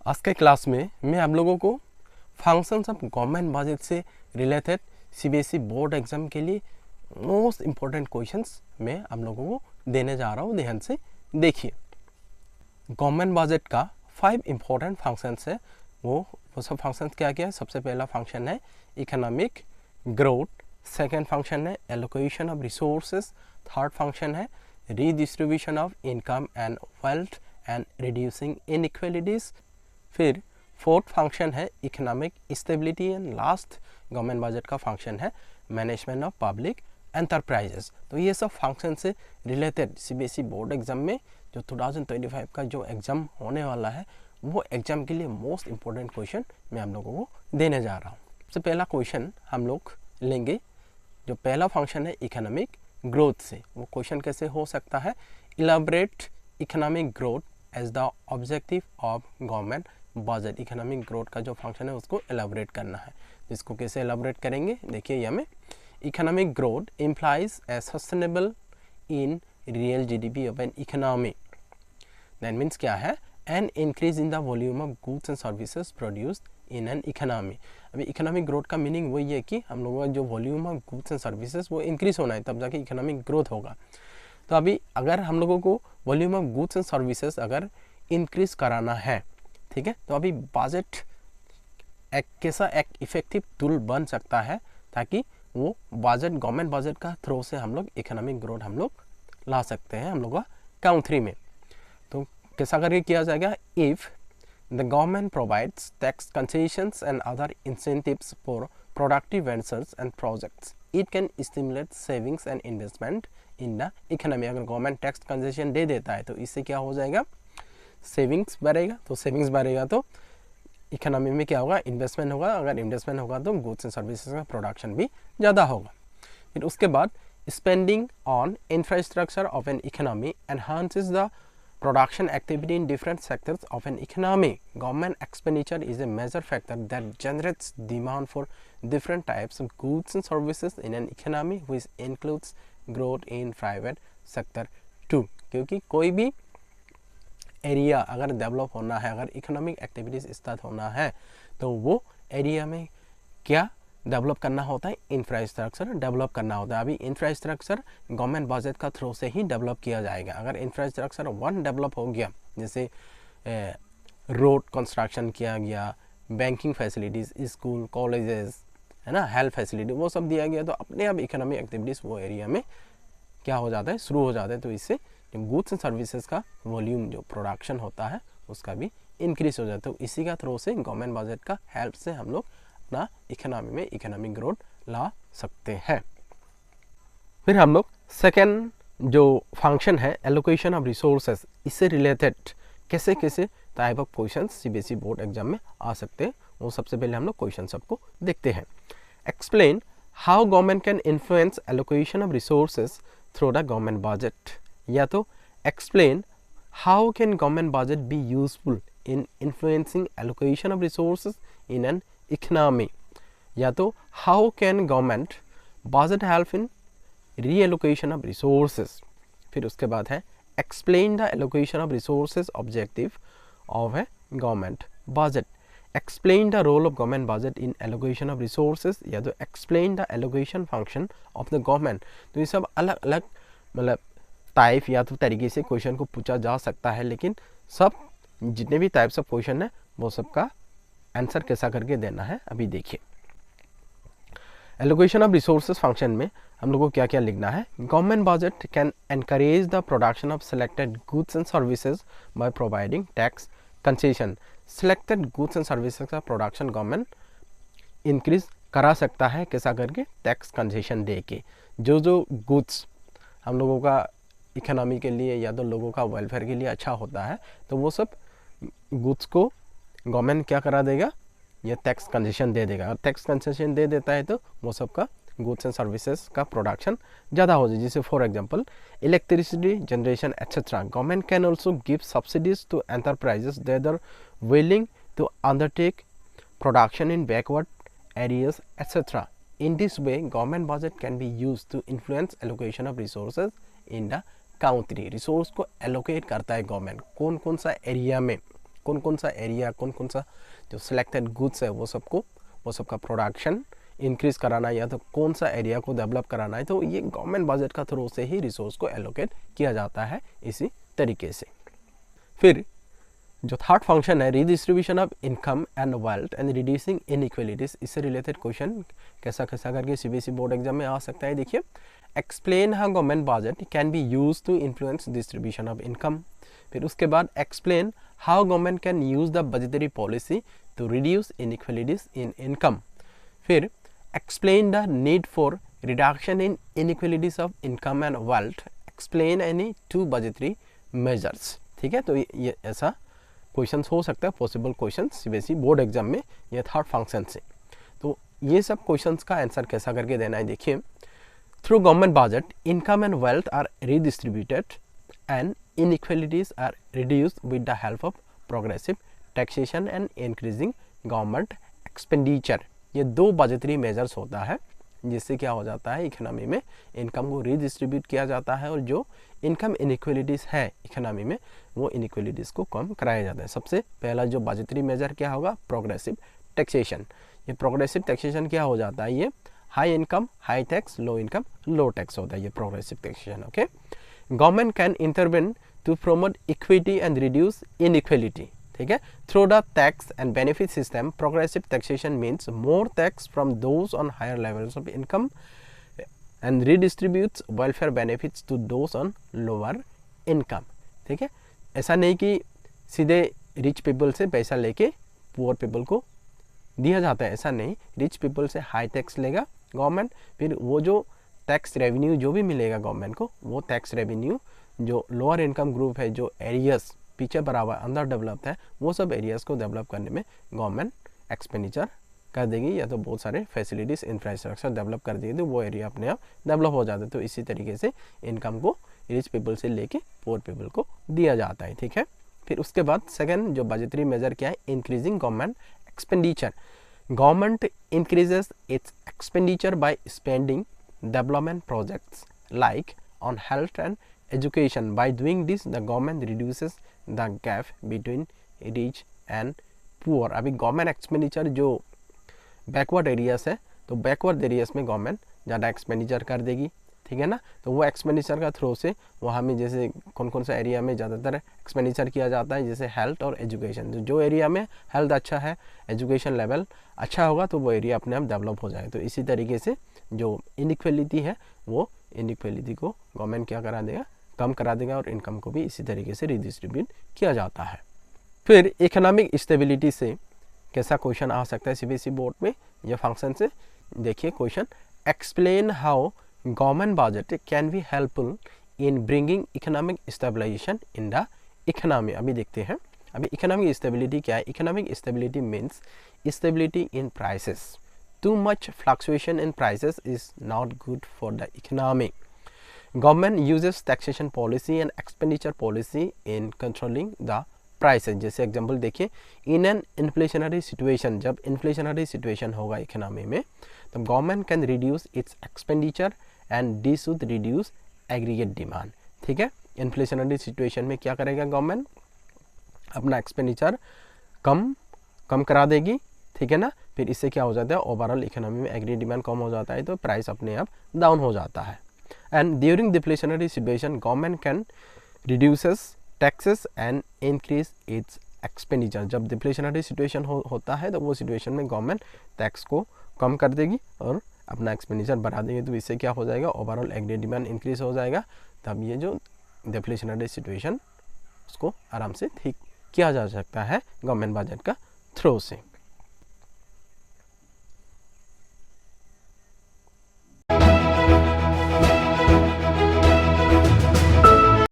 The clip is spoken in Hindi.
आज के क्लास में मैं आप लोगों को फंक्शंस ऑफ गवर्नमेंट बजट से रिलेटेड सीबीएसई बोर्ड एग्जाम के लिए मोस्ट इम्पोर्टेंट क्वेश्चंस मैं आप लोगों को देने जा रहा हूँ। ध्यान से देखिए, गवर्नमेंट बजट का 5 इम्पोर्टेंट फंक्शंस है। वो सब फंक्शंस क्या क्या है। सबसे पहला फंक्शन है इकोनॉमिक ग्रोथ, सेकेंड फंक्शन है allocation of resources, third function है redistribution of income and wealth and reducing inequalities, फिर फोर्थ फंक्शन है economic stability and last government budget का फंक्शन है मैनेजमेंट ऑफ पब्लिक एंटरप्राइजेस। तो ये सब फंक्शन से रिलेटेड सीबीएसई बोर्ड एग्जाम में जो 2025 का जो एग्ज़ाम होने वाला है वो एग्ज़ाम के लिए मोस्ट इम्पोर्टेंट क्वेश्चन मैं आप लोगों को देने जा रहा हूँ। सबसे पहला क्वेश्चन हम लोग लेंगे, जो पहला फंक्शन है इकोनॉमिक ग्रोथ से। वो क्वेश्चन कैसे हो सकता है, elaborate economic growth as the objective of government budget. Economic growth का जो फंक्शन है उसको एलाबरेट करना है। इसको कैसे एलाबरेट करेंगे, देखिए यहाँ में economic growth implies A sustainable in real GDP of an economy. That means क्या है, an increase in the volume of goods and services produced in an economy. अभी इकोनॉमिक ग्रोथ का मीनिंग वही है कि हम लोगों का जो volume of goods and services वो इंक्रीज होना है, तब जाके इकोनॉमिक ग्रोथ होगा। तो अभी अगर हम लोगों को volume of goods and services अगर इंक्रीज कराना है, ठीक है, तो अभी बजट एक कैसा एक इफेक्टिव टूल बन सकता है ताकि वो बजट गवर्नमेंट बजट का थ्रू से हम लोग इकोनॉमिक ग्रोथ हम लोग ला सकते हैं हम लोग का काउंट 3 में। तो कैसा करके किया जाएगा, if the government provides tax concessions and other incentives for productive ventures and projects it can stimulate savings and investment in the economy. अगर गवर्नमेंट टैक्स कंसेशन दे देता है तो इससे क्या हो जाएगा, सेविंग्स बढ़ेगा। तो सेविंग्स बढ़ेगा तो इकोनॉमी में क्या होगा, इन्वेस्टमेंट होगा। अगर इन्वेस्टमेंट होगा तो गुड्स एंड सर्विसेज का प्रोडक्शन भी ज़्यादा होगा। फिर उसके बाद spending on infrastructure of an economy enhances the production activity in different sectors of an economy. Government expenditure is a major factor that generates demand for different types of goods and services in an economy, which includes growth in private sector too. क्योंकि कोई भी एरिया अगर डेवलप होना है, अगर इकोनॉमिक एक्टिविटीज़ स्टार्ट होना है, तो वो एरिया में क्या डेवलप करना होता है, इंफ्रास्ट्रक्चर डेवलप करना होता है। अभी इंफ्रास्ट्रक्चर गवर्नमेंट बजट का थ्रू से ही डेवलप किया जाएगा। अगर इंफ्रास्ट्रक्चर वन डेवलप हो गया, जैसे रोड कंस्ट्रक्शन किया गया, बैंकिंग फैसिलिटीज़, स्कूल कॉलेजेस, है ना, हेल्थ फैसिलिटी, वो सब दिया गया, तो अपने आप इकोनॉमिक एक्टिविटीज़ वो एरिया में क्या हो जाता है, शुरू हो जाता है। तो इससे गुड्स एंड सर्विसेज का वॉल्यूम जो प्रोडक्शन होता है उसका भी इंक्रीज हो जाता है। तो इसी का थ्रू से गवर्नमेंट बजट का हेल्प से हम लोग अपना इकोनॉमी में इकोनॉमिक ग्रोथ ला सकते हैं। फिर हम लोग सेकेंड जो फंक्शन है एलोकेशन ऑफ रिसोर्सेज, इससे रिलेटेड कैसे कैसे type of question CBSE board exam में आ सकते हैं, वो सबसे पहले हम लोग क्वेश्चन सबको देखते हैं। Explain how government can influence allocation of resources through the government budget, या तो explain how can government budget be useful in influencing allocation of resources in an economy, या तो how can government budget help in reallocation of resources. फिर उसके बाद है explain the allocation of resources objective of a government budget, explain the role of government budget in allocation of resources, या तो explain the allocation function of the government. तो ये सब अलग अलग मतलब टाइप या तो तरीके से क्वेश्चन को पूछा जा सकता है, लेकिन सब जितने भी टाइप्स ऑफ क्वेश्चन है वो सबका आंसर कैसा करके देना है अभी देखिए। एलोकेशन ऑफ रिसोर्सेज फंक्शन में हम लोग को क्या क्या लिखना है, government budget can encourage the production of selected goods and services by providing tax concession. Selected goods and services का प्रोडक्शन गवर्नमेंट इंक्रीज करा सकता है, कैसा करके, टैक्स कंसेशन दे के। जो जो गुड्स हम लोगों का इकोनॉमी के लिए या तो लोगों का वेलफेयर के लिए अच्छा होता है, तो वो सब गुड्स को गवर्नमेंट क्या करा देगा, ये टैक्स कंसेशन दे देगा। और टैक्स कंसेशन दे देता है तो वो सब का गुड्स एंड सर्विसेज का प्रोडक्शन ज़्यादा हो जाए। जैसे for example electricity generation etcetera, government can also give subsidies to enterprises that are willing to undertake production in backward areas etcetera. In this way government budget can be use to influence allocation of resources in the country. Resource को एलोकेट करता है गवर्नमेंट, कौन कौन सा एरिया में कौन कौन सा एरिया, कौन कौन सा जो सिलेक्टेड गुड्स है वो सबका प्रोडक्शन इंक्रीज कराना है, या तो कौन सा एरिया को डेवलप कराना है, तो ये गवर्नमेंट बजट का थ्रू से ही रिसोर्स को एलोकेट किया जाता है इसी तरीके से। फिर जो थर्ड फंक्शन है redistribution of income and wealth and reducing inequalities, इससे रिलेटेड क्वेश्चन कैसा करके सीबीएसई बोर्ड एग्जाम में आ सकता है। देखिए, explain how government budget can be use to influence distribution of income. फिर उसके बाद explain how government can use the budgetary policy to reduce inequalities in income. फिर explain the need for reduction in inequalities of income and wealth, explain any two budgetary measures. ठीक है, तो ये ऐसा क्वेश्चंस हो सकता है, possible questions CBSE board exam में ये थर्ड फंक्शन से। तो ये सब क्वेश्चंस का आंसर कैसा करके देना है, देखिए, through government budget income and wealth are redistributed and inequalities are reduced with the help of progressive taxation and increasing government expenditure. ये दो बजटरी मेजर्स होता है जिससे क्या हो जाता है, इकोनॉमी में इनकम को रीडिस्ट्रीब्यूट किया जाता है और जो इनकम इनइक्वालिटीज़ है इकोनॉमी में वो इनइक्वालिटीज़ को कम कराया जाता है। सबसे पहला जो बजटरी मेजर क्या होगा, प्रोग्रेसिव टैक्सेशन। ये प्रोग्रेसिव टैक्सेशन क्या हो जाता है, ये high income high tax, low income low tax होता है ये progressive taxation. Okay, government can intervene to promote equity and reduce inequality. ठीक है, through the tax and benefit system progressive taxation means more tax from those on higher levels of income and redistributes welfare benefits to those on lower income. ठीक है, ऐसा नहीं कि सीधे रिच पीपल से पैसा लेके पुअर पीपल को दिया जाता है, ऐसा नहीं। रिच पीपल से हाई टैक्स लेगा गवर्नमेंट, फिर वो जो टैक्स रेवेन्यू जो भी मिलेगा गवर्नमेंट को, वो टैक्स रेवेन्यू जो लोअर इनकम ग्रुप है, जो एरियाज पीछे पड़ा हुआ अंदर डेवलप्ड है, वो सब एरियाज को डेवलप करने में गवर्नमेंट एक्सपेंडिचर कर देगी, या तो बहुत सारे फैसिलिटीज़ इंफ्रास्ट्रक्चर डेवलप कर देगी, तो वो एरिया अपने आप डेवलप हो जाता है। तो इसी तरीके से इनकम को रिच पीपल से लेके पुअर पीपल को दिया जाता है। ठीक है, फिर उसके बाद सेकंड जो बजटरी मेजर क्या है, increasing government expenditure. Government increases it's expenditure by spending development projects like on health and education. By doing this the government reduces the gap between rich and poor. अभी गवर्नमेंट एक्सपेंडिचर जो बैकवर्ड एरियाज है, तो बैकवर्ड एरियाज में गवर्नमेंट ज़्यादा एक्सपेंडिचर कर देगी। ठीक है ना, तो वो एक्सपेंडिचर का थ्रू से वहाँ में जैसे कौन कौन सा एरिया में ज़्यादातर एक्सपेंडिचर किया जाता है, जैसे हेल्थ और एजुकेशन। जो एरिया में हेल्थ अच्छा है, एजुकेशन लेवल अच्छा होगा, तो वो एरिया अपने आप डेवलप हो जाए। तो इसी तरीके से जो इनइक्वालिटी है वो इनइक्वालिटी को गवर्नमेंट क्या करा देगा, कम करा देगा, और इनकम को भी इसी तरीके से रिडिस्ट्रीब्यूट किया जाता है। फिर इकोनॉमिक स्टेबिलिटी से कैसा क्वेश्चन आ सकता है सीबीएसई बोर्ड में, ये फंक्शन से देखिए question, explain how government budget can be helpful in bringing economic stabilization in the economy. अभी देखते हैं, अभी इकोनॉमिक स्टेबिलिटी क्या है। Economic stability means stability in prices. Too much fluctuation in prices is not good for the economy. Government uses taxation policy and expenditure policy in controlling the prices. जैसे एग्जांपल देखिए, इन एन इन्फ्लेशनरी सिचुएशन, जब इन्फ्लेशनरी सिचुएशन होगा इकोनॉमी में, तो government can reduce it's expenditure and this should reduce aggregate demand. ठीक है, इन्फ्लेशनरी सिचुएशन में क्या करेगा गवर्नमेंट, अपना एक्सपेंडिचर कम करा देगी। ठीक है ना, फिर इससे क्या हो जाता है, ओवरऑल इकोनॉमी में एग्रीगेट डिमांड कम हो जाता है, तो प्राइस अपने आप डाउन हो जाता है। And during deflationary situation, government can reduces taxes and increase its expenditure. जब deflationary situation होता है, तो वो situation में गवर्नमेंट टैक्स को कम कर देगी और अपना एक्सपेंडिचर बढ़ा देगी। तो इससे क्या हो जाएगा, ओवरऑल एग्रीगेट डिमांड इंक्रीज हो जाएगा। तब ये जो deflationary situation उसको आराम से ठीक किया जा सकता है गवर्नमेंट बजट का थ्रू से।